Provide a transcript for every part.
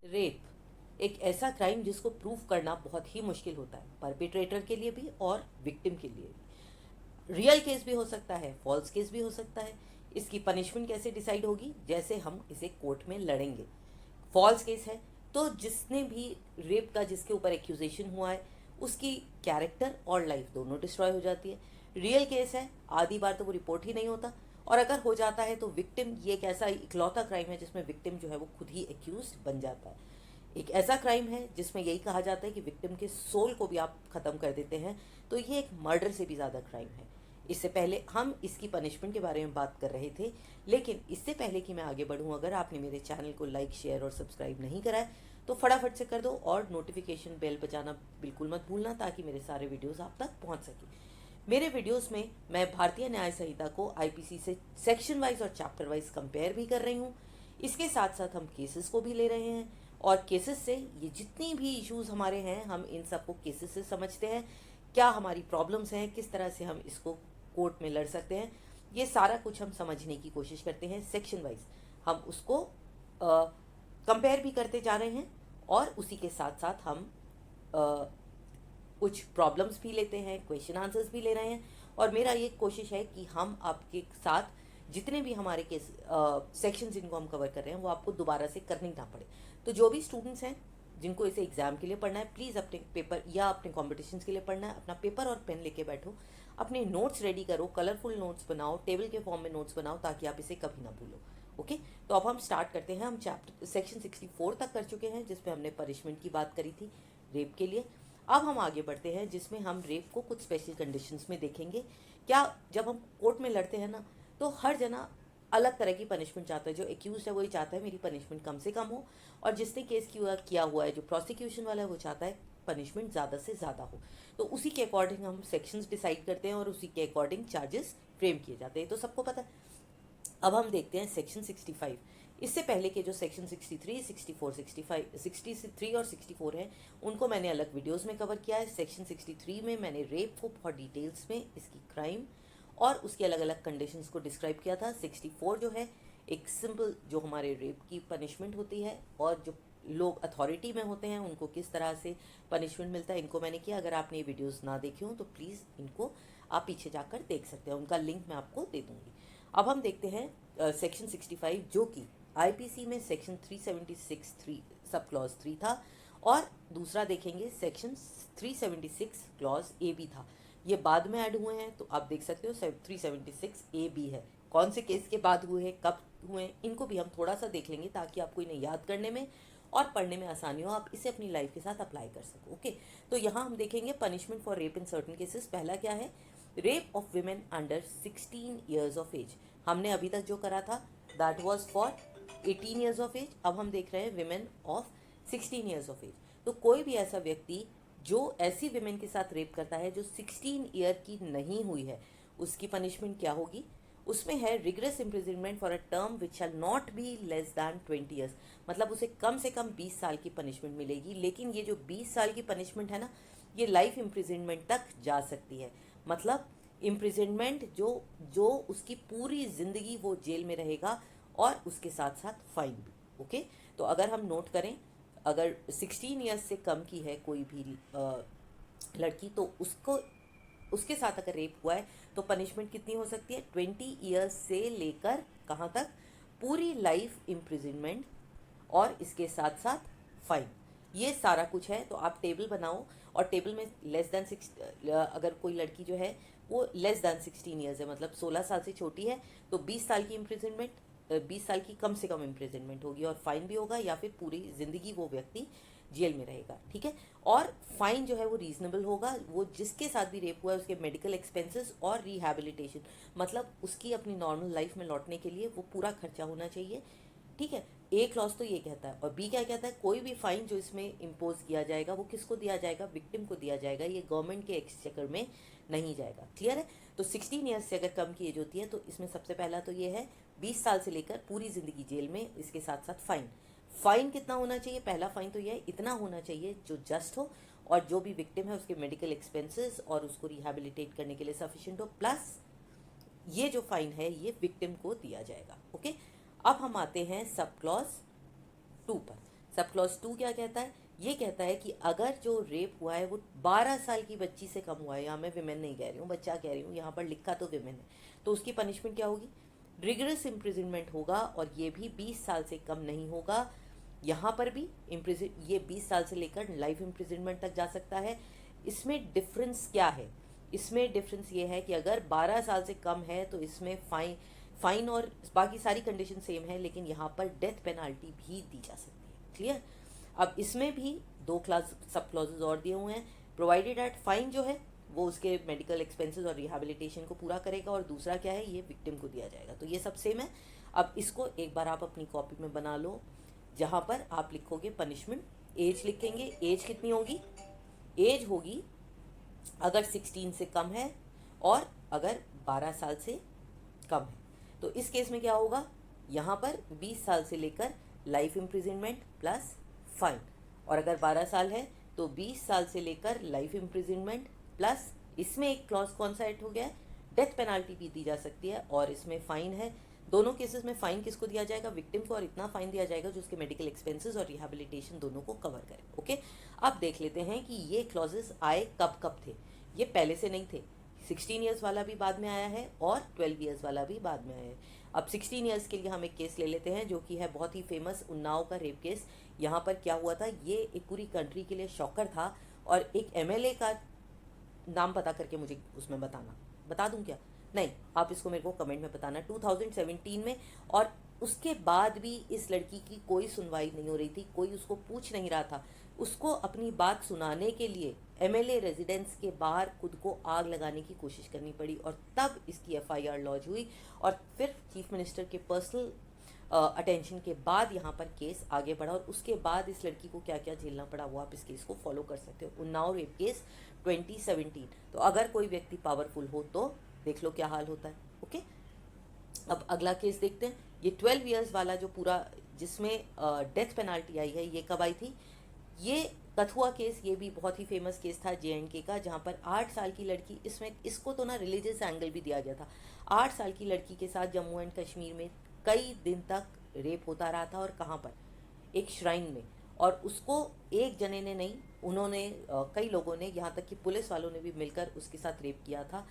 Rape एक ऐसा crime जिसको प्रूव करना बहुत ही मुश्किल होता है, परपेट्रेटर के लिए भी और विक्टिम के लिए भी। रियल केस भी हो सकता है, फॉल्स केस भी हो सकता है। इसकी पनिशमेंट कैसे डिसाइड होगी? जैसे हम इसे कोर्ट में लड़ेंगे। फॉल्स केस है तो जिसने भी रेप का, जिसके ऊपर एक्यूजेशन हुआ है, उसकी कैरेक्टर और लाइफ दोनों डिस्ट्रॉय हो जाती है। रियल केस है, आधी बार तो वो रिपोर्ट ही नहीं होता, और अगर हो जाता है तो विक्टिम, ये एक ऐसा इकलौता क्राइम है जिसमें विक्टिम जो है वो खुद ही एक्यूज बन जाता है। एक ऐसा क्राइम है जिसमें यही कहा जाता है कि विक्टिम के सोल को भी आप ख़त्म कर देते हैं, तो ये एक मर्डर से भी ज़्यादा क्राइम है। इससे पहले हम इसकी पनिशमेंट के बारे में बात कर रहे थे, लेकिन इससे पहले कि मैं आगे बढ़ूं, अगर आपने मेरे चैनल को लाइक, शेयर और सब्सक्राइब नहीं करा है तो फटाफट से कर दो, और नोटिफिकेशन बेल बजाना बिल्कुल मत भूलना, ताकि मेरे सारे वीडियोस आप तक पहुंच सके। मेरे वीडियोस में मैं भारतीय न्याय संहिता को आईपीसी से सेक्शन वाइज और चैप्टर वाइज कंपेयर भी कर रही हूँ। इसके साथ साथ हम केसेस को भी ले रहे हैं, और केसेस से ये जितनी भी इश्यूज हमारे हैं, हम इन सबको केसेस से समझते हैं। क्या हमारी प्रॉब्लम्स हैं, किस तरह से हम इसको कोर्ट में लड़ सकते हैं, ये सारा कुछ हम समझने की कोशिश करते हैं। सेक्शन वाइज हम उसको कंपेयर भी करते जा रहे हैं, और उसी के साथ साथ हम कुछ प्रॉब्लम्स भी लेते हैं, क्वेश्चन आंसर्स भी ले रहे हैं। और मेरा ये कोशिश है कि हम आपके साथ जितने भी हमारे केस सेक्शंस जिनको हम कवर कर रहे हैं वो आपको दोबारा से करनी ना पड़े। तो जो भी स्टूडेंट्स हैं जिनको इसे एग्जाम के लिए पढ़ना है, प्लीज़ अपने पेपर या अपने कॉम्पिटिशन्स के लिए पढ़ना है, अपना पेपर और पेन लेके बैठो, अपने नोट्स रेडी करो, कलरफुल नोट्स बनाओ, टेबल के फॉर्म में नोट्स बनाओ, ताकि आप इसे कभी ना भूलो। ओके, तो अब हम स्टार्ट करते हैं। हम चैप्टर सेक्शन 64 तक कर चुके हैं, जिसपे हमने पनिशमेंट की बात करी थी रेप के लिए। अब हम आगे बढ़ते हैं, जिसमें हम रेप को कुछ स्पेशल कंडीशंस में देखेंगे। क्या जब हम कोर्ट में लड़ते हैं ना, तो हर जना अलग तरह की पनिशमेंट चाहता है। जो एक्यूज है वही चाहता है मेरी पनिशमेंट कम से कम हो, और जिसने केस किया हुआ है, जो प्रोसिक्यूशन वाला है, वो चाहता है पनिशमेंट ज़्यादा से ज़्यादा हो। तो उसी के अकॉर्डिंग हम सेक्शंस डिसाइड करते हैं, और उसी के अकॉर्डिंग चार्जेस फ्रेम किए जाते हैं, तो सबको पता है। अब हम देखते हैं सेक्शन 65। इससे पहले के जो सेक्शन 63, 64, 65, 63 और 64 हैं, उनको मैंने अलग वीडियोस में कवर किया है। सेक्शन 63 में मैंने रेप को बहुत डिटेल्स में, इसकी क्राइम और उसकी अलग अलग कंडीशंस को डिस्क्राइब किया था। 64 जो है एक सिंपल, जो हमारे रेप की पनिशमेंट होती है, और जो लोग अथॉरिटी में होते हैं उनको किस तरह से पनिशमेंट मिलता है, इनको मैंने किया। अगर आपने ये वीडियोस ना देखे हो तो प्लीज़ इनको आप पीछे जाकर देख सकते हैं, उनका लिंक मैं आपको दे दूँगी। अब हम देखते हैं सेक्शन 65, जो कि आईपीसी में सेक्शन 376 सब क्लॉज 3 था, और दूसरा देखेंगे सेक्शन 376 क्लॉज ए बी था। ये बाद में ऐड हुए हैं, तो आप देख सकते हो 376 ए बी है। कौन से केस के बाद हुए हैं, कब हुए हैं, इनको भी हम थोड़ा सा देख लेंगे, ताकि आपको इन्हें याद करने में और पढ़ने में आसानी हो, आप इसे अपनी लाइफ के साथ अप्लाई कर सको। ओके, तो यहाँ हम देखेंगे punishment for rape in certain cases. पहला क्या है? Rape of women under 16 years of age. हमने अभी तक जो करा था that was for 18 years of age. अब हम देख रहे हैं women of 16 years of age. तो कोई भी ऐसा व्यक्ति जो ऐसी विमेन के साथ रेप करता है जो 16 ईयर की नहीं हुई है, उसकी पनिशमेंट क्या होगी? उसमें है rigorous imprisonment for a term which shall not be less than 20 years. मतलब उसे कम से कम 20 साल की पनिशमेंट मिलेगी। लेकिन ये जो 20 साल की पनिशमेंट है ना, ये लाइफ इम्प्रिजनमेंट तक जा सकती है। मतलब इम्प्रिजनमेंट जो जो उसकी पूरी ज़िंदगी वो जेल में रहेगा, और उसके साथ साथ फाइन भी। ओके, तो अगर हम नोट करें, अगर 16 ईयर्स से कम की है कोई भी लड़की, तो उसको, उसके साथ अगर रेप हुआ है तो पनिशमेंट कितनी हो सकती है? 20 ईयर्स से लेकर कहाँ तक? पूरी लाइफ इम्प्रिजनमेंट, और इसके साथ साथ फाइन। ये सारा कुछ है। तो आप टेबल बनाओ, और टेबल में लेस दैन 6, अगर कोई लड़की जो है वो लेस दैन 16 ईयर्स है, मतलब 16 साल से छोटी है, तो 20 साल की इम्प्रिजनमेंट, 20 साल की कम से कम इम्प्रिजनमेंट होगी, और फाइन भी होगा, या फिर पूरी ज़िंदगी वो व्यक्ति जेल में रहेगा। ठीक है, और फाइन जो है वो रीजनेबल होगा। वो जिसके साथ भी रेप हुआ है उसके मेडिकल एक्सपेंसेस और रिहैबिलिटेशन, मतलब उसकी अपनी नॉर्मल लाइफ में लौटने के लिए वो पूरा खर्चा होना चाहिए। ठीक है, ए क्लॉज तो ये कहता है, और बी क्या कहता है? कोई भी फाइन जो इसमें इम्पोज किया जाएगा वो किसको दिया जाएगा? विक्टिम को दिया जाएगा, ये गवर्नमेंट के एक्सचेकर में नहीं जाएगा। क्लियर है? तो 16 ईयर्स से अगर कम की एज होती है तो इसमें सबसे पहला तो ये है 20 साल से लेकर पूरी ज़िंदगी जेल में, इसके साथ साथ फाइन। फाइन कितना होना चाहिए? पहला फाइन तो यह है, इतना होना चाहिए जो जस्ट हो, और जो भी विक्टिम है उसके मेडिकल एक्सपेंसेस और उसको रिहैबिलिटेट करने के लिए सफिशिएंट हो, प्लस ये जो फाइन है ये विक्टिम को दिया जाएगा। ओके, अब हम आते हैं सब क्लॉज 2 पर। सब क्लॉज 2 क्या कहता है? ये कहता है कि अगर जो रेप हुआ है वो 12 साल की बच्ची से कम हुआ है, यहाँ मैं विमेन नहीं कह रही हूँ, बच्चा कह रही हूँ, यहाँ पर लिखा तो विमेन है, तो उसकी पनिशमेंट क्या होगी? रिगरस इम्प्रिजनमेंट होगा, और ये भी 20 साल से कम नहीं होगा। यहाँ पर भी ये 20 साल से लेकर लाइफ इम्प्रिजनमेंट तक जा सकता है। इसमें डिफरेंस क्या है? इसमें डिफरेंस ये है कि अगर 12 साल से कम है तो इसमें फाइन और बाकी सारी कंडीशन सेम है, लेकिन यहाँ पर डेथ पेनाल्टी भी दी जा सकती है। क्लियर? अब इसमें भी 2 क्लास सब क्लॉजेज और दिए हुए हैं। प्रोवाइडेड एट फाइन जो है वो उसके मेडिकल एक्सपेंसेस और रिहैबिलिटेशन को पूरा करेगा, और दूसरा क्या है, ये विक्टिम को दिया जाएगा। तो ये सब सेम है। अब इसको एक बार आप अपनी कॉपी में बना लो, जहाँ पर आप लिखोगे पनिशमेंट, एज लिखेंगे। एज कितनी होगी? एज होगी अगर 16 से कम है और अगर 12 साल से कम है। तो इस केस में क्या होगा? यहाँ पर 20 साल से लेकर लाइफ इम्प्रिजनमेंट प्लस फाइन, और अगर 12 साल है तो 20 साल से लेकर लाइफ इम्प्रिजनमेंट प्लस, इसमें एक क्लॉज कौन सा ऐड हो गया है? डेथ पेनाल्टी भी दी जा सकती है, और इसमें फाइन है। दोनों केसेस में फाइन किसको दिया जाएगा? विक्टिम को, और इतना फाइन दिया जाएगा जो उसके मेडिकल एक्सपेंसेस और रिहैबिलिटेशन दोनों को कवर करे। ओके, अब देख लेते हैं कि ये क्लॉजेस आए कब कब थे। ये पहले से नहीं थे। 16 ईयर्स वाला भी बाद में आया है और 12 ईयर्स वाला भी बाद में आया है। अब 16 ईयर्स के लिए हम एक केस ले लेते हैं जो कि है बहुत ही फेमस, उन्नाव का रेप केस। यहाँ पर क्या हुआ था, ये एक पूरी कंट्री के लिए शॉकर था, और एक एमएलए का नाम पता करके मुझे उसमें बताना, बता दूं क्या? नहीं, आप इसको मेरे को कमेंट में बताना। 2017 में, और उसके बाद भी इस लड़की की कोई सुनवाई नहीं हो रही थी, कोई उसको पूछ नहीं रहा था। उसको अपनी बात सुनाने के लिए एमएलए रेजिडेंस के बाहर खुद को आग लगाने की कोशिश करनी पड़ी, और तब इसकी एफआईआर लॉन्च हुई, और फिर चीफ मिनिस्टर के पर्सनल अटेंशन के बाद यहाँ पर केस आगे बढ़ा, और उसके बाद इस लड़की को क्या क्या झेलना पड़ा वो आप इस केस को फॉलो कर सकते हो। Unnao rape case 2017। तो अगर कोई व्यक्ति पावरफुल हो तो देख लो क्या हाल होता है। ओके, अब अगला केस देखते हैं। ये 12 ईयर्स वाला जो पूरा जिसमें डेथ पेनाल्टी आई है, ये कब आई थी? ये कथुआ केस, ये भी बहुत ही फेमस केस था JNK का, जहाँ पर 8 साल की लड़की, इसमें इसको तो ना रिलीजियस एंगल भी दिया गया था। 8 साल की लड़की के साथ जम्मू एंड कश्मीर में कई दिन तक रेप होता रहा था, और कहाँ पर? एक श्राइन में। और उसको एक जने ने नहीं, उन्होंने कई लोगों ने, यहाँ तक कि पुलिस वालों ने भी मिलकर उसके साथ रेप किया था।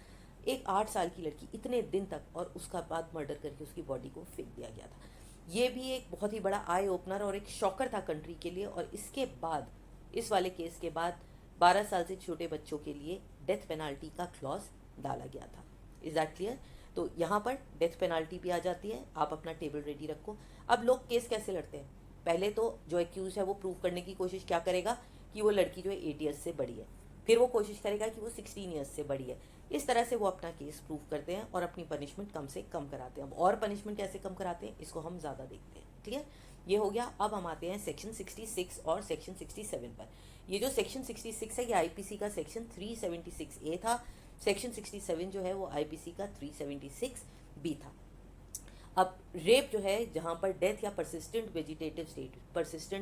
एक 8 साल की लड़की इतने दिन तक, और उसका बाद मर्डर करके उसकी बॉडी को फेंक दिया गया था। ये भी एक बहुत ही बड़ा आई ओपनर और एक शॉकर था कंट्री के लिए। और इसके बाद, इस वाले केस के बाद 12 साल से छोटे बच्चों के लिए डेथ पेनाल्टी का क्लॉज डाला गया था। Is that clear? तो यहाँ पर डेथ पेनाल्टी भी आ जाती है। आप अपना टेबल रेडी रखो। अब लोग केस कैसे लड़ते हैं? पहले तो जो एक्यूज है वो प्रूव करने की कोशिश क्या करेगा कि वो लड़की जो है 8 ईयर्स से बड़ी है, फिर वो कोशिश करेगा कि वो 16 ईयर्स से बड़ी है। इस तरह से वो अपना केस प्रूव करते हैं और अपनी पनिशमेंट कम से कम कराते हैं। अब और पनिशमेंट कैसे कम कराते हैं इसको हम ज़्यादा देखते हैं। क्लियर? ये हो गया। अब हम आते हैं सेक्शन 66 और सेक्शन 67 पर। ये जो सेक्शन 66 है ये आईपीसी का सेक्शन 376A था। सेक्शन 67 जो है वो आईपीसी का 376B था। अब रेप जो है जहाँ पर डेथ या परसिस्टेंट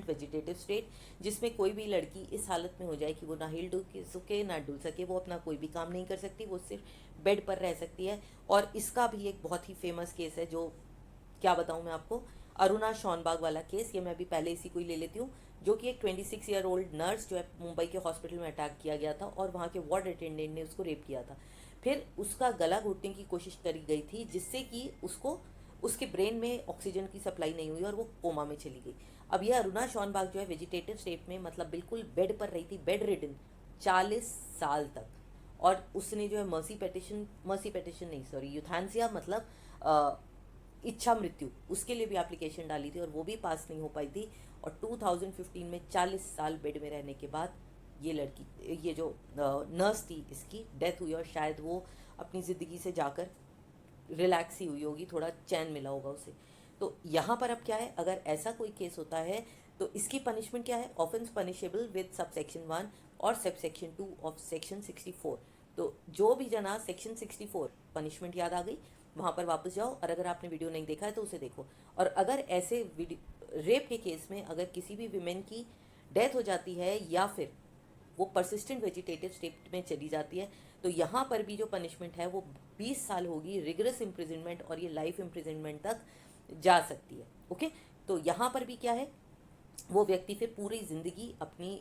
वेजिटेटिव स्टेट, जिसमें कोई भी लड़की इस हालत में हो जाए कि वो ना हिल डुल सके ना डुल सके, वो अपना कोई भी काम नहीं कर सकती, वो सिर्फ बेड पर रह सकती है। और इसका भी एक बहुत ही फेमस केस है, जो क्या बताऊँ मैं आपको, अरुणा शॉनबाग वाला केस। ये मैं अभी पहले इसी को ही ले लेती हूँ, जो कि एक 26 ईयर ओल्ड नर्स जो है मुंबई के हॉस्पिटल में अटैक किया गया था, और वहाँ के वार्ड अटेंडेंट ने उसको रेप किया था। फिर उसका गला घोटने की कोशिश करी गई थी, जिससे कि उसको उसके ब्रेन में ऑक्सीजन की सप्लाई नहीं हुई और वो कोमा में चली गई। अब ये अरुणा शॉनबाग जो है वेजिटेटिव स्टेट में, मतलब बिल्कुल बेड पर रही थी, बेड रिडन 40 साल तक। और उसने जो है मर्सी पेटिशन नहीं, सॉरी, यूथैनेसिया, मतलब इच्छा मृत्यु, उसके लिए भी एप्लीकेशन डाली थी, और वो भी पास नहीं हो पाई थी। और 2015 में 40 साल बेड में रहने के बाद ये लड़की, ये जो नर्स थी, इसकी डेथ हुई, और शायद वो अपनी ज़िंदगी से जाकर रिलैक्स ही हुई होगी, थोड़ा चैन मिला होगा उसे। तो यहाँ पर अब क्या है, अगर ऐसा कोई केस होता है तो इसकी पनिशमेंट क्या है? ऑफेंस पनिशेबल विद सबसेक्शन 1 और सबसेक्शन 2 ऑफ सेक्शन 64। तो जो भी जना सेक्शन 64 पनिशमेंट याद आ गई, वहाँ पर वापस जाओ, और अगर आपने वीडियो नहीं देखा है तो उसे देखो। और अगर ऐसे रेप के केस में अगर किसी भी विमेन की डेथ हो जाती है या फिर वो परसिस्टेंट वेजिटेटिव स्टेट में चली जाती है, तो यहाँ पर भी जो पनिशमेंट है वो 20 साल होगी, रिगरस इम्प्रिजनमेंट, और ये लाइफ इम्प्रिजनमेंट तक जा सकती है। ओके, तो यहाँ पर भी क्या है, वो व्यक्ति फिर पूरी ज़िंदगी अपनी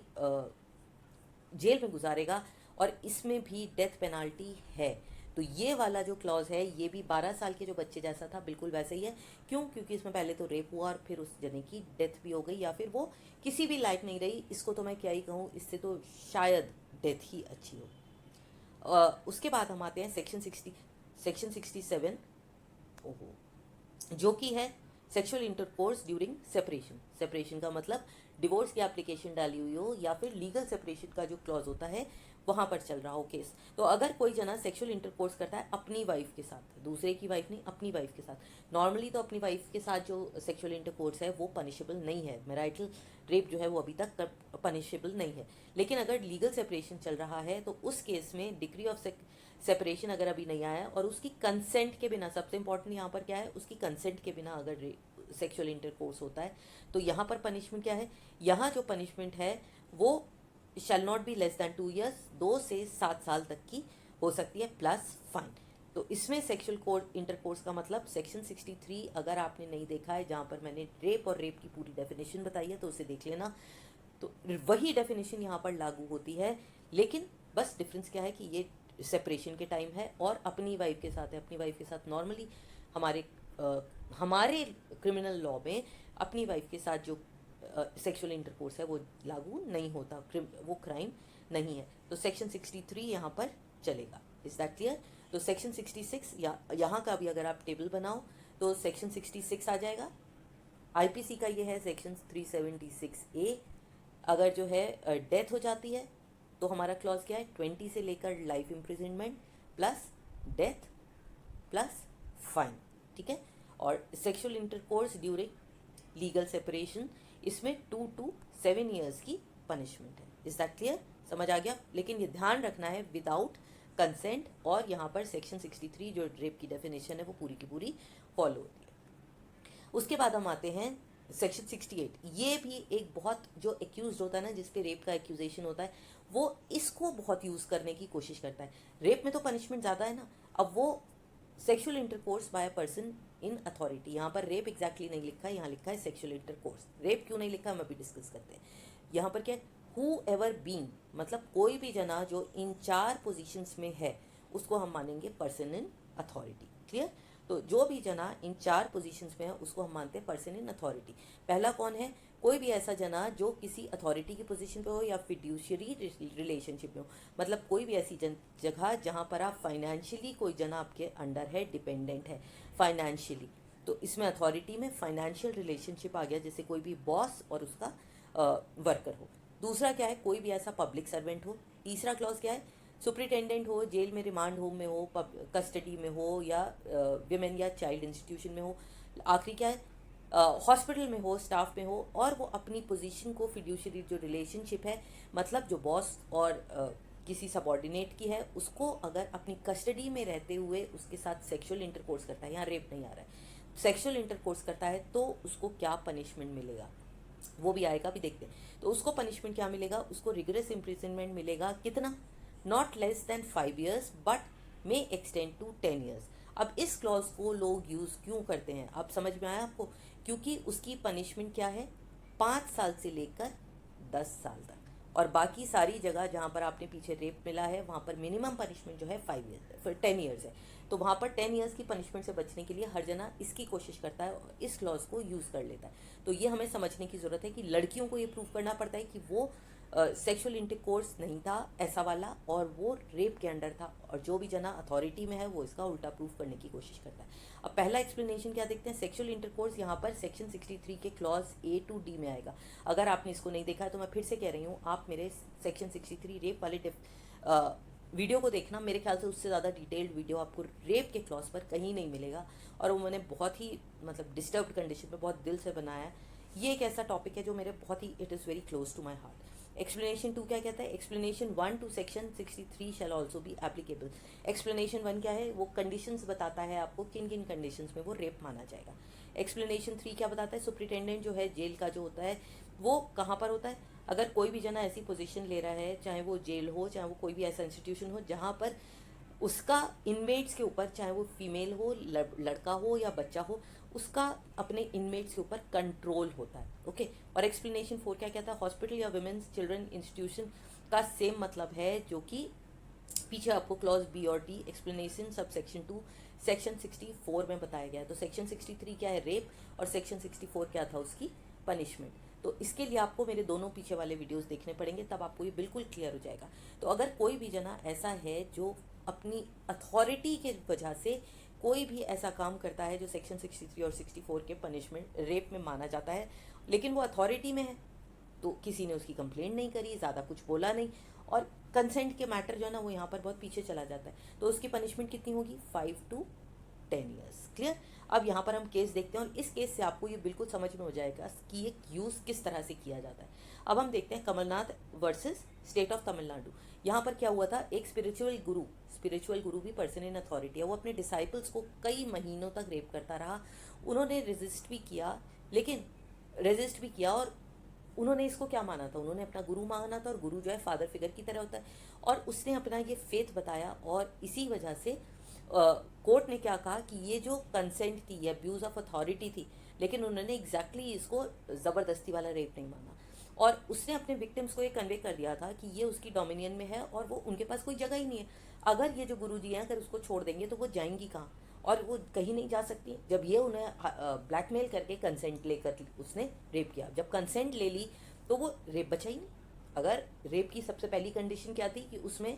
जेल में गुजारेगा, और इसमें भी डेथ पेनाल्टी है। तो ये वाला जो क्लॉज है ये भी 12 साल के जो बच्चे जैसा था बिल्कुल वैसे ही है। क्यों? क्योंकि इसमें पहले तो रेप हुआ और फिर उस जने की डेथ भी हो गई, या फिर वो किसी भी लायक नहीं रही। इसको तो मैं क्या ही कहूँ, इससे तो शायद डेथ ही अच्छी हो। उसके बाद हम आते हैं सेक्शन 67, ओहो, जो कि है sexual intercourse during separation. Separation का मतलब डिवोर्स की एप्लीकेशन डाली हुई हो या फिर लीगल सेपरेशन का जो क्लॉज होता है वहाँ पर चल रहा हो केस। तो अगर कोई जना सेक्सुअल इंटरकोर्स करता है अपनी वाइफ के साथ, दूसरे की वाइफ नहीं, अपनी वाइफ के साथ, नॉर्मली तो अपनी वाइफ के साथ जो सेक्सुअल इंटरकोर्स है वो पनिशेबल नहीं है। मैराइटल रेप जो है वो अभी तक पनिशेबल नहीं है। लेकिन अगर लीगल सेपरेशन चल रहा है तो उस केस में डिग्री ऑफ सेपरेशन अगर अभी नहीं आया और उसकी कंसेंट के बिना, सबसे इंपॉर्टेंट यहाँ पर क्या है, उसकी कंसेंट के बिना अगर सेक्सुअल इंटरकोर्स होता है तो यहाँ पर पनिशमेंट क्या है, यहाँ जो पनिशमेंट है वो शैल not be less then 2 years, 2 से 7 साल तक की हो सकती है, प्लस फाइन। तो इसमें सेक्सुअल इंटरकोर्स का मतलब सेक्शन 63 अगर आपने नहीं देखा है, जहाँ पर मैंने रेप और रेप की पूरी डेफिनेशन बताई है, तो उसे देख लेना। तो वही डेफिनेशन यहाँ पर लागू होती है, लेकिन बस डिफरेंस क्या है कि ये सेपरेशन के टाइम है और अपनी वाइफ के साथ है। अपनी वाइफ के साथ नॉर्मली हमारे क्रिमिनल लॉ में अपनी वाइफ के साथ जो सेक्सुअल इंटरकोर्स है वो लागू नहीं होता, वो क्राइम नहीं है। तो सेक्शन 63 यहाँ पर चलेगा। Is that clear? तो सेक्शन 66 यहाँ का भी अगर आप टेबल बनाओ तो सेक्शन 66 आ जाएगा। आईपीसी का ये है सेक्शन 376A। अगर जो है डेथ हो जाती है तो हमारा क्लॉज क्या है, 20 से लेकर life imprisonment plus death plus fine, ठीक है। और sexual intercourse during legal separation, इसमें 2 to 7 years की पनिशमेंट है। Is that clear? समझ आ गया? लेकिन ये ध्यान रखना है विदाउट कंसेंट, और यहाँ पर सेक्शन 63 जो रेप की डेफिनेशन है वो पूरी की पूरी फॉलो होती है। उसके बाद हम आते हैं सेक्शन 68। ये भी एक बहुत जो एक्यूज होता है ना, जिसपे रेप का एक्यूजेशन होता है, वो इसको बहुत यूज़ करने की कोशिश करता है। रेप में तो पनिशमेंट ज़्यादा है ना, अब वो sexual intercourse by a person in authority, यहाँ पर रेप एग्जैक्टली नहीं लिखा है, यहाँ लिखा है सेक्सुअल इंटरकोर्स। रेप क्यों नहीं लिखा हम अभी डिस्कस करते हैं। यहाँ पर क्या है, हु एवर बीइंग, मतलब कोई भी जना जो इन 4 पोजीशंस में है उसको हम मानेंगे पर्सन इन अथॉरिटी। क्लियर? तो जो भी जना इन 4 पोजीशंस में है उसको हम मानते हैं पर्सन इन अथॉरिटी। पहला कौन है, कोई भी ऐसा जना जो किसी अथॉरिटी की पोजीशन पे हो या फिड्यूशियरी रिलेशनशिप में हो, मतलब कोई भी ऐसी जगह जहाँ पर आप फाइनेंशियली कोई जना आपके अंडर है, डिपेंडेंट है फाइनेंशियली, तो इसमें अथॉरिटी में फाइनेंशियल रिलेशनशिप आ गया, जैसे कोई भी बॉस और उसका वर्कर हो। दूसरा क्या है, कोई भी ऐसा पब्लिक सर्वेंट हो। तीसरा क्लॉज क्या है, सुप्रिटेंडेंट हो, जेल में, रिमांड होम में हो, कस्टडी में हो, या विमेन या चाइल्ड इंस्टीट्यूशन में हो। आखिरी क्या है, हॉस्पिटल में हो, स्टाफ में हो, और वो अपनी पोजीशन को फिड्यूशियरी जो रिलेशनशिप है, मतलब जो बॉस और किसी सबॉर्डिनेट की है, उसको अगर अपनी कस्टडी में रहते हुए उसके साथ सेक्सुअल इंटरकोर्स करता है, यहाँ रेप नहीं आ रहा है, सेक्सुअल इंटरकोर्स करता है, तो उसको क्या पनिशमेंट मिलेगा वो भी आएगा, भी देखते हैं। तो उसको पनिशमेंट क्या मिलेगा, उसको रिगरस इम्प्रिजनमेंट मिलेगा। कितना? Not less than 5 years but may extend to 10 years। अब इस क्लॉज को लोग यूज़ क्यों करते हैं, अब समझ में आया आपको? क्योंकि उसकी पनिशमेंट क्या है, 5 साल से लेकर 10 साल तक, और बाकी सारी जगह जहाँ पर आपने पीछे रेप मिला है वहाँ पर मिनिमम पनिशमेंट जो है 5 years, फिर 10 years है। तो वहाँ पर 10 years की पनिशमेंट से बचने के लिए हर जना इसकी कोशिश करता है और इस क्लॉज को यूज़ कर लेता है। तो ये हमें समझने की ज़रूरत है कि लड़कियों को ये प्रूव करना पड़ता है कि वो सेक्सुअल इंटरकोर्स नहीं था ऐसा वाला, और वो रेप के अंडर था, और जो भी जना अथॉरिटी में है वो इसका उल्टा प्रूफ करने की कोशिश करता है। अब पहला एक्सप्लेनेशन क्या देखते हैं, सेक्सुअल इंटरकोर्स यहाँ पर सेक्शन 63 के क्लॉज A to D में आएगा। अगर आपने इसको नहीं देखा है तो मैं फिर से कह रही हूँ, आप मेरे सेक्शन 63 रेप वाले वीडियो को देखना। मेरे ख्याल से उससे ज़्यादा डिटेल्ड वीडियो आपको रेप के क्लॉज पर कहीं नहीं मिलेगा, और वो मैंने बहुत ही मतलब डिस्टर्ब्ड कंडीशन में बहुत दिल से बनाया है। ये एक ऐसा टॉपिक है जो मेरे बहुत ही, it is very close to my heart. Explanation 2 क्या कहता है, explanation 1 to section 63 shall also be applicable. Explanation 1 क्या है, वो कंडीशंस बताता है आपको किन किन कंडीशंस में वो रेप माना जाएगा। एक्सप्लेनेशन 3 क्या बताता है, सुप्रिटेंडेंट जो है जेल का जो होता है वो कहाँ पर होता है, अगर कोई भी जना ऐसी पोजीशन ले रहा है, चाहे वो जेल हो, चाहे वो कोई भी ऐसा इंस्टीट्यूशन हो जहाँ पर उसका इनमेट्स के ऊपर, चाहे वो फीमेल हो, लड़का हो या बच्चा हो, उसका अपने इनमेट्स के ऊपर कंट्रोल होता है। ओके, और एक्सप्लेनेशन 4 क्या कहता है, हॉस्पिटल या वुमेन्स चिल्ड्रन इंस्टीट्यूशन का सेम मतलब है जो कि पीछे आपको क्लॉज बी और D explanation sub section 2 section 64 में बताया गया है। तो सेक्शन 63 क्या है, रेप, और सेक्शन 64 क्या था, उसकी पनिशमेंट। तो इसके लिए आपको मेरे दोनों पीछे वाले वीडियोस देखने पड़ेंगे, तब आपको ये बिल्कुल क्लियर हो जाएगा। तो अगर कोई भी जना ऐसा है जो अपनी अथॉरिटी के वजह से कोई भी ऐसा काम करता है जो सेक्शन 63 और 64 के पनिशमेंट रेप में माना जाता है, लेकिन वो अथॉरिटी में है, तो किसी ने उसकी कंप्लेंट नहीं करी, ज़्यादा कुछ बोला नहीं, और कंसेंट के मैटर जो है ना वो यहाँ पर बहुत पीछे चला जाता है, तो उसकी पनिशमेंट कितनी होगी, 5 to 10 ईयर्स। क्लियर। अब यहाँ पर हम केस देखते हैं और इस केस से आपको ये बिल्कुल समझ में हो जाएगा कि ये यूज़ किस तरह से किया जाता है। अब हम देखते हैं Kamalnath versus state of Tamil Nadu. यहाँ पर क्या हुआ था, एक स्पिरिचुअल गुरु भी पर्सन इन अथॉरिटी है, वो अपने डिसाइपल्स को कई महीनों तक रेप करता रहा। उन्होंने रेजिस्ट भी किया और उन्होंने इसको क्या माना था, उन्होंने अपना गुरु माना था, और गुरु जो है फादर फिगर की तरह होता है, और उसने अपना ये फेथ बताया, और इसी वजह से कोर्ट ने क्या कहा कि ये जो कंसेंट थी, ये अब्यूज़ ऑफ अथॉरिटी थी, लेकिन उन्होंने एग्जैक्टली इसको ज़बरदस्ती वाला रेप नहीं माना, और उसने अपने विक्टिम्स को ये कन्वे कर दिया था कि ये उसकी डोमिनियन में है और वो उनके पास कोई जगह ही नहीं है। अगर ये जो गुरुजी हैं अगर उसको छोड़ देंगे तो वो जाएंगी कहाँ, और वो कहीं नहीं जा सकती। जब ये उन्हें ब्लैकमेल करके कंसेंट लेकर उसने रेप किया, जब कंसेंट ले ली तो वो रेप बचा ही नहीं। अगर रेप की सबसे पहली कंडीशन क्या थी कि उसमें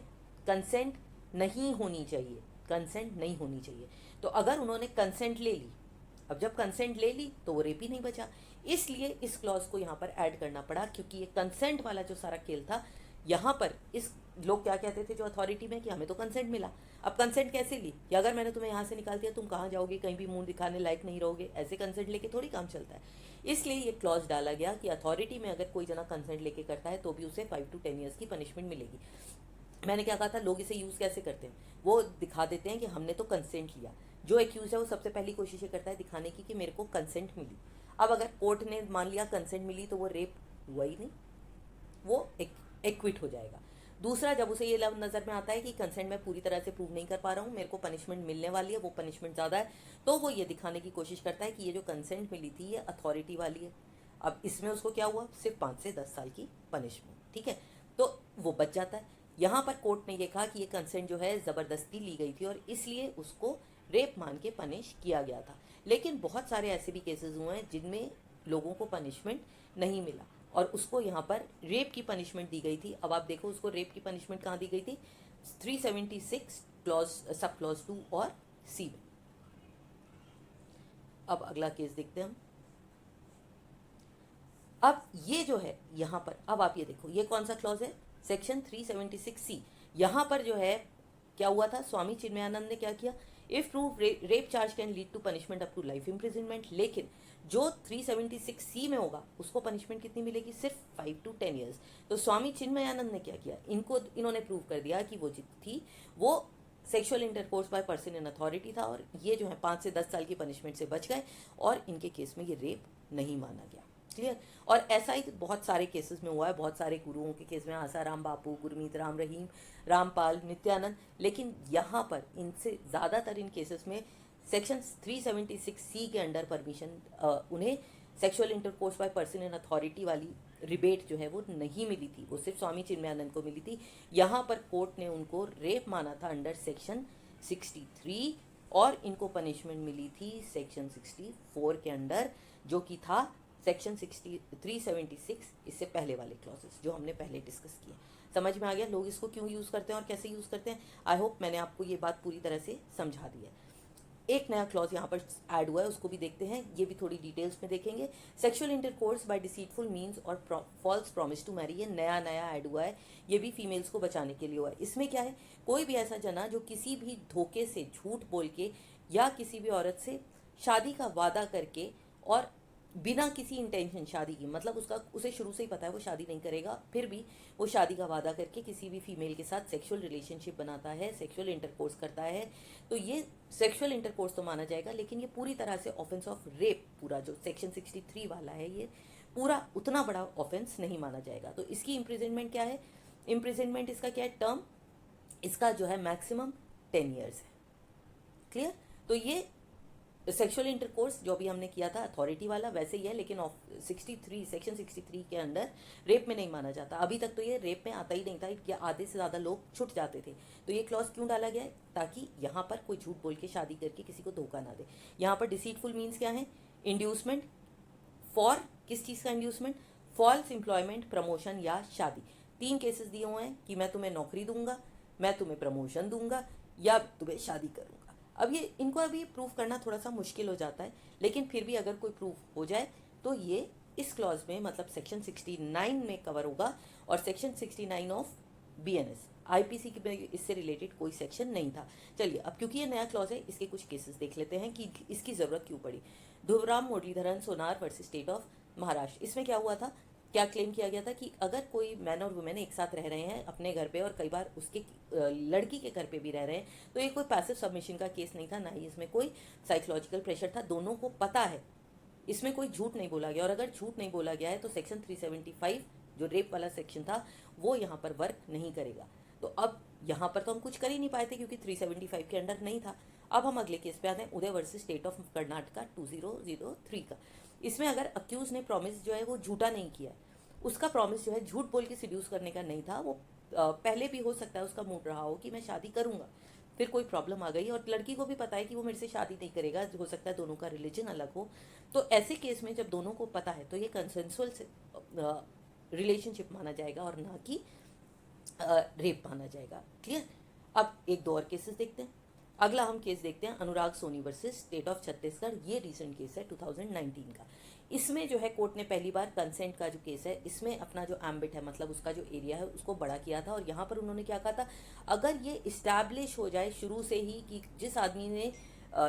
कंसेंट नहीं होनी चाहिए, तो अगर उन्होंने कंसेंट ले ली, अब जब कंसेंट ले ली तो वो रेप ही नहीं बचा, इसलिए इस क्लॉज को यहाँ पर ऐड करना पड़ा, क्योंकि ये कंसेंट वाला जो सारा खेल था यहाँ पर इस लोग क्या कहते थे जो अथॉरिटी में कि हमें तो कंसेंट मिला। अब कंसेंट कैसे ली कि अगर मैंने तुम्हें यहाँ से निकाल दिया तुम कहाँ जाओगे, कहीं भी मुंह दिखाने लायक नहीं रहोगे, ऐसे कंसेंट लेके थोड़ी काम चलता है। इसलिए ये क्लॉज डाला गया कि अथॉरिटी में अगर कोई जना कंसेंट लेके करता है तो भी उसे 5 to 10 ईयर्स की पनिशमेंट मिलेगी। मैंने क्या कहा था, लोग इसे यूज़ कैसे करते हैं, वो दिखा देते हैं कि हमने तो कंसेंट लिया। जो एक्यूज है वो सबसे पहली कोशिश ये करता है दिखाने की कि मेरे को कंसेंट मिली। अब अगर कोर्ट ने मान लिया कंसेंट मिली तो वो रेप हुआ ही नहीं, वो एक्विट हो जाएगा। दूसरा, जब उसे ये नज़र में आता है कि कंसेंट मैं पूरी तरह से प्रूव नहीं कर पा रहा हूँ, मेरे को पनिशमेंट मिलने वाली है, वो पनिशमेंट ज़्यादा है, तो वो ये दिखाने की कोशिश करता है कि ये जो कंसेंट मिली थी ये अथॉरिटी वाली है। अब इसमें उसको क्या हुआ, सिर्फ 5 से 10 साल की पनिशमेंट, ठीक है, तो वो बच जाता है। यहाँ पर कोर्ट ने ये कहा कि ये कंसेंट जो है ज़बरदस्ती ली गई थी और इसलिए उसको रेप मान के पनिश किया गया था। लेकिन बहुत सारे ऐसे भी केसेस हुए हैं जिनमें लोगों को पनिशमेंट नहीं मिला और उसको यहाँ पर रेप की पनिशमेंट दी गई थी। अब आप देखो उसको रेप की पनिशमेंट कहाँ दी गई थी, 376 क्लॉज सब क्लॉज 2 और सी में। अब अगला केस देखते हैं हम। अब ये जो है यहाँ पर, अब आप ये देखो ये कौन सा क्लॉज है, सेक्शन 376C। यहाँ पर जो है क्या हुआ था, स्वामी चिन्मयानंद ने क्या किया, if prove rape charge can lead to punishment up to life imprisonment, लेकिन जो 376C में होगा उसको पनिशमेंट कितनी मिलेगी, सिर्फ 5 to 10 ईयर्स। तो स्वामी चिन्मयानंद ने क्या किया, इन्होंने प्रूव कर दिया कि वो थी वो sexual intercourse by person in authority था और ये जो है 5 से 10 साल की पनिशमेंट से बच गए और इनके केस में ये रेप नहीं माना गया। क्लियर। और ऐसा ही बहुत सारे केसेस में हुआ है, बहुत सारे गुरुओं के केस में, आसाराम बापू, गुरमीत राम रहीम, रामपाल, नित्यानंद, लेकिन यहाँ पर इनसे ज़्यादातर इन केसेस में सेक्शन 376C के अंडर परमिशन उन्हें sexual intercourse by person in authority वाली रिबेट जो है वो नहीं मिली थी, वो सिर्फ स्वामी चिन्मयानंद को मिली थी। यहाँ पर कोर्ट ने उनको रेप माना था अंडर सेक्शन 63 और इनको पनिशमेंट मिली थी सेक्शन 64 के अंडर, जो कि था सेक्शन 376, इससे पहले वाले क्लॉजेस जो हमने पहले डिस्कस किए। समझ में आ गया लोग इसको क्यों यूज़ करते हैं और कैसे यूज़ करते हैं। आई होप मैंने आपको ये बात पूरी तरह से समझा दी है। एक नया क्लॉज यहाँ पर ऐड हुआ है, उसको भी देखते हैं, ये भी थोड़ी डिटेल्स में देखेंगे। Sexual intercourse by deceitful means और फॉल्स प्रॉमिस टू मैरी, ये नया ऐड हुआ है, ये भी फीमेल्स को बचाने के लिए हुआ है। इसमें क्या है, कोई भी ऐसा जना जो किसी भी धोखे से, झूठ बोल के या किसी भी औरत से शादी का वादा करके और बिना किसी इंटेंशन शादी की, मतलब उसे शुरू से ही पता है वो शादी नहीं करेगा, फिर भी वो शादी का वादा करके किसी भी फीमेल के साथ सेक्सुअल रिलेशनशिप बनाता है, सेक्सुअल इंटरकोर्स करता है, तो ये सेक्सुअल इंटरकोर्स तो माना जाएगा, लेकिन ये पूरी तरह से ऑफेंस ऑफ रेप, पूरा जो सेक्शन 63 वाला है ये पूरा उतना बड़ा ऑफेंस नहीं माना जाएगा। तो इसकी इम्प्रिजनमेंट क्या है, इम्प्रिजनमेंट इसका क्या है, टर्म इसका जो है मैक्सिमम 10 ईयर्स है। क्लियर। तो ये सेक्सुअल इंटरकोर्स जो भी हमने किया था अथॉरिटी वाला वैसे ही है, लेकिन 63 सेक्शन 63 के अंडर रेप में नहीं माना जाता। अभी तक तो ये रेप में आता ही नहीं था, या आधे से ज़्यादा लोग छूट जाते थे। तो ये क्लॉज क्यों डाला गया है? ताकि यहाँ पर कोई झूठ बोल के शादी करके किसी को धोखा ना दे। यहाँ पर डिसीटफुल मीन्स क्या है? इंड्यूसमेंट फॉर, किस चीज़ का इंड्यूसमेंट? फॉल्स एम्प्लॉयमेंट, प्रमोशन या शादी। 3 केसेस दिए हुए हैं कि मैं तुम्हें नौकरी दूंगा, मैं तुम्हें प्रमोशन दूंगा, या तुम्हें शादी करूंगा। अब ये इनको अभी प्रूव करना थोड़ा सा मुश्किल हो जाता है, लेकिन फिर भी अगर कोई प्रूफ हो जाए तो ये इस क्लॉज में मतलब सेक्शन 69 में कवर होगा, और सेक्शन 69 ऑफ BNS IPC के में इससे रिलेटेड कोई सेक्शन नहीं था। चलिए अब क्योंकि ये नया क्लॉज है, इसके कुछ केसेस देख लेते हैं कि इसकी ज़रूरत क्यों पड़ी। ध्रुवराम मुरलीधरन सोनार वर्सेस स्टेट ऑफ महाराष्ट्र। इसमें क्या हुआ था, क्या क्लेम किया गया था कि अगर कोई मैन और वुमेन एक साथ रह रहे हैं अपने घर पे, और कई बार उसके लड़की के घर पे भी रह रहे हैं, तो ये कोई पैसिव सबमिशन का केस नहीं था, ना ही इसमें कोई साइकोलॉजिकल प्रेशर था। दोनों को पता है, इसमें कोई झूठ नहीं बोला गया। और अगर झूठ नहीं बोला गया है तो सेक्शन 375 जो रेप वाला सेक्शन था वो यहाँ पर वर्क नहीं करेगा। तो अब यहाँ पर तो हम कुछ कर ही नहीं पाए थे क्योंकि 375 के अंडर नहीं था। अब हम अगले केस पे आते हैं, उदय वर्सेस स्टेट ऑफ कर्नाटका 2003 का। इसमें अगर अक्यूज ने प्रॉमिस जो है वो झूठा नहीं किया, उसका प्रॉमिस जो है झूठ बोल के सिड्यूस करने का नहीं था, वो पहले भी हो सकता है उसका मूड रहा हो कि मैं शादी करूंगा, फिर कोई प्रॉब्लम आ गई और लड़की को भी पता है कि वो मेरे से शादी नहीं करेगा, हो सकता है दोनों का रिलीजन अलग हो। तो ऐसे केस में जब दोनों को पता है तो ये कंसेंसुअल रिलेशनशिप माना जाएगा और ना कि रेप माना जाएगा। क्लियर। अब एक दो और केसेस देखते हैं। अगला हम केस देखते हैं Anurag Soni versus state of Chhattisgarh. ये रीसेंट केस है 2019 का। इसमें जो है कोर्ट ने पहली बार कंसेंट का जो केस है इसमें अपना जो एम्बिट है मतलब उसका जो एरिया है उसको बड़ा किया था। और यहाँ पर उन्होंने क्या कहा था, अगर ये इस्टेब्लिश हो जाए शुरू से ही कि जिस आदमी ने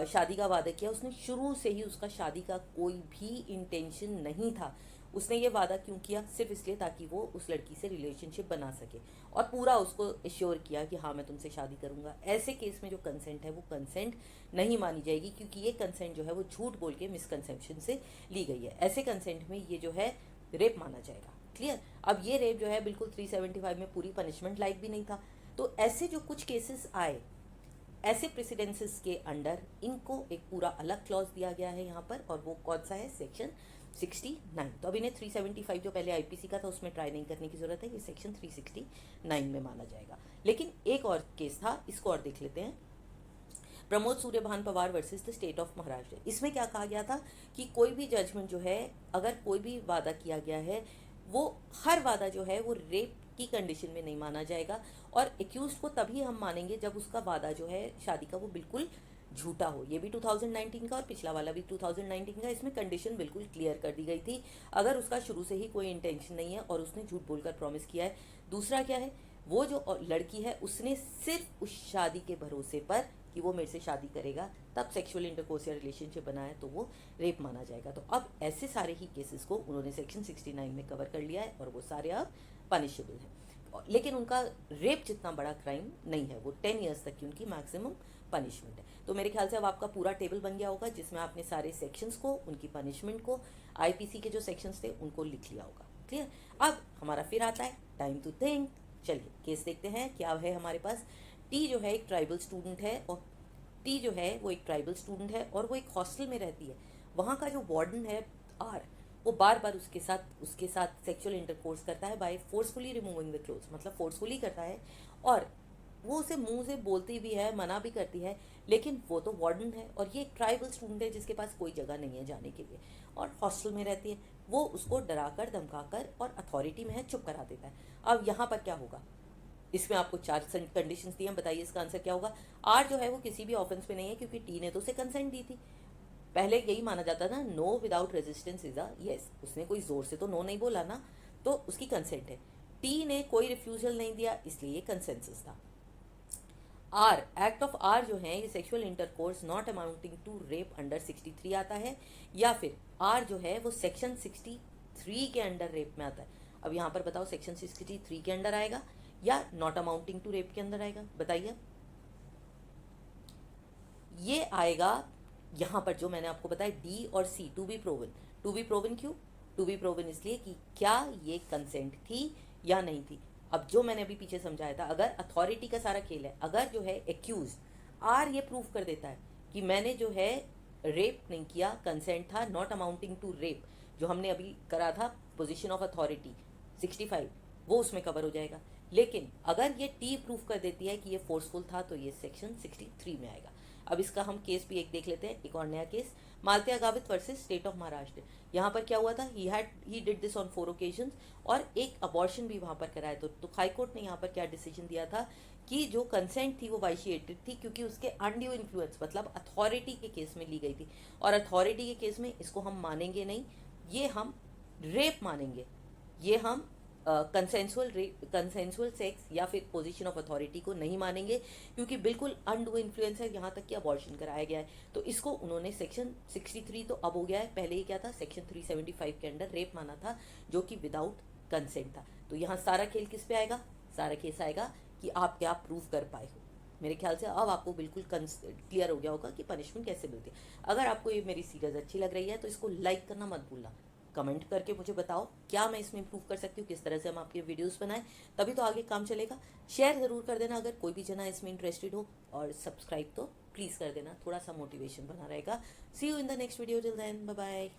शादी का वादा किया उसने शुरू से ही उसका शादी का कोई भी इंटेंशन नहीं था, उसने ये वादा क्यों किया? सिर्फ इसलिए ताकि वो उस लड़की से रिलेशनशिप बना सके और पूरा उसको एश्योर किया कि हाँ मैं तुमसे शादी करूंगा। ऐसे केस में जो कंसेंट है वो कंसेंट नहीं मानी जाएगी क्योंकि ये कंसेंट जो है वो झूठ बोल के मिसकंसेप्शन से ली गई है। ऐसे कंसेंट में ये जो है रेप माना जाएगा। क्लियर। अब ये रेप जो है बिल्कुल 375 में पूरी पनिशमेंट लायक भी नहीं था। तो ऐसे जो कुछ केसेस आए ऐसे प्रेसिडेंसेस के अंडर इनको एक पूरा अलग क्लॉज दिया गया है यहाँ पर, और वो कौन सा है? सेक्शन 69। तो अब इन्हें 375 जो पहले IPC का था उसमें ट्राई नहीं करने की जरूरत है, ये सेक्शन 369 में माना जाएगा। लेकिन एक और केस था, इसको और देख लेते हैं। Pramod Suryabhan Pawar versus the state of Maharashtra. इसमें क्या कहा गया था कि कोई भी जजमेंट जो है, अगर कोई भी वादा किया गया है वो हर वादा जो है वो रेप की कंडीशन में नहीं माना जाएगा, और एक्यूज को तभी हम मानेंगे जब उसका वादा जो है शादी का वो बिल्कुल झूठा हो। ये भी 2019 का और पिछला वाला भी 2019 का। इसमें कंडीशन बिल्कुल क्लियर कर दी गई थी, अगर उसका शुरू से ही कोई इंटेंशन नहीं है और उसने झूठ बोलकर प्रॉमिस किया है। दूसरा क्या है, वो जो लड़की है उसने सिर्फ उस शादी के भरोसे पर कि वो मेरे से शादी करेगा तब सेक्सुअल इंटरकोर्स या रिलेशनशिप बनाया तो वो रेप माना जाएगा। तो अब ऐसे सारे ही केसेस को उन्होंने सेक्शन 69 में कवर कर लिया है और वो सारे अब पनिशेबल हैं। लेकिन उनका रेप जितना बड़ा क्राइम नहीं है, वो 10 ईयर्स तक की उनकी मैक्सिमम पनिशमेंट है। तो मेरे ख्याल से अब आपका पूरा टेबल बन गया होगा जिसमें आपने सारे सेक्शंस को, उनकी पनिशमेंट को, IPC के जो सेक्शंस थे उनको लिख लिया होगा। क्लियर। अब हमारा फिर आता है टाइम टू थिंक। चलिए केस देखते हैं क्या है हमारे पास। टी जो है एक ट्राइबल स्टूडेंट है, और टी जो है वो एक ट्राइबल स्टूडेंट है और वो एक हॉस्टल में रहती है। वहाँ का जो वार्डन है आर, वो बार बार उसके साथ सेक्सुअल इंटरकोर्स करता है by forcefully removing the clothes, मतलब फोर्सफुली करता है, और वो उसे मुंह से बोलती भी है, मना भी करती है, लेकिन वो तो वार्डन है और ये एक ट्राइबल स्टूडेंट है जिसके पास कोई जगह नहीं है जाने के लिए और हॉस्टल में रहती है। वो उसको डराकर धमकाकर और अथॉरिटी में है चुप करा देता है। अब यहाँ पर क्या होगा, इसमें आपको 4 कंडीशंस दी हैं, बताइए इसका आंसर क्या होगा। आर जो है वो किसी भी ऑफेंस में नहीं है क्योंकि टी ने तो उसे कंसेंट दी थी। पहले यही माना जाता था no without resistance is a yes, उसने कोई जोर से तो नो नहीं बोला ना, तो उसकी कंसेंट है। टी ने कोई रिफ्यूजल नहीं दिया इसलिए ये कंसेंसस था। आर, एक्ट ऑफ आर जो है ये sexual intercourse not amounting to rape under 63 आता है, या फिर आर जो है वो सेक्शन 63 के अंडर रेप में आता है। अब यहाँ पर बताओ सेक्शन 63 के अंडर आएगा या नॉट अमाउंटिंग टू रेप के अंदर आएगा, बताइए। ये आएगा यहाँ पर जो मैंने आपको बताया डी और C, to be proven. To be proven क्यों? टू बी प्रोवन इसलिए कि क्या ये कंसेंट थी या नहीं थी। अब जो मैंने अभी पीछे समझाया था, अगर अथॉरिटी का सारा खेल है, अगर जो है एक्यूज आर ये प्रूव कर देता है कि मैंने जो है रेप नहीं किया, कंसेंट था नॉट अमाउंटिंग टू रेप, जो हमने अभी करा था पोजीशन ऑफ अथॉरिटी 65, वो उसमें कवर हो जाएगा। लेकिन अगर ये टी प्रूफ कर देती है कि ये फोर्सफुल था तो ये सेक्शन 63 में आएगा। अब इसका हम केस भी एक देख लेते हैं, एक और नया case, Malatya Gavit versus state of Maharashtra. यहाँ पर क्या हुआ था, he did this on 4 occasions और एक अबॉर्शन भी वहाँ पर कराया। तो हाई कोर्ट ने यहाँ पर क्या डिसीजन दिया था कि जो कंसेंट थी वो वाइशिएटेड थी, क्योंकि उसके अनड्यू इन्फ्लुएंस मतलब अथॉरिटी के केस में ली गई थी, और अथॉरिटी के केस में इसको हम मानेंगे नहीं, ये हम रेप मानेंगे, ये हम कंसेंसुअल सेक्स या फिर पोजीशन ऑफ अथॉरिटी को नहीं मानेंगे, क्योंकि बिल्कुल अनडू इन्फ्लुएंस है, यहाँ तक कि अबॉर्शन कराया गया है। तो इसको उन्होंने सेक्शन 63 तो अब हो गया है, पहले ही क्या था, सेक्शन 375 के अंडर रेप माना था, जो कि विदाउट कंसेंट था। तो यहाँ सारा खेल किस पे आएगा, सारा केस आएगा कि आप क्या प्रूव कर पाए हो। मेरे ख्याल से अब आपको बिल्कुल क्लियर हो गया होगा कि पनिशमेंट कैसे मिलती है। अगर आपको ये मेरी सीरीज अच्छी लग रही है तो इसको लाइक करना मत भूलना, कमेंट करके मुझे बताओ क्या मैं इसमें इम्प्रूव कर सकती हूँ, किस तरह से हम आपके वीडियोस बनाएं, तभी तो आगे काम चलेगा। शेयर ज़रूर कर देना अगर कोई भी जना इसमें इंटरेस्टेड हो, और सब्सक्राइब तो प्लीज़ कर देना, थोड़ा सा मोटिवेशन बना रहेगा। See you in the next video, till then bye bye.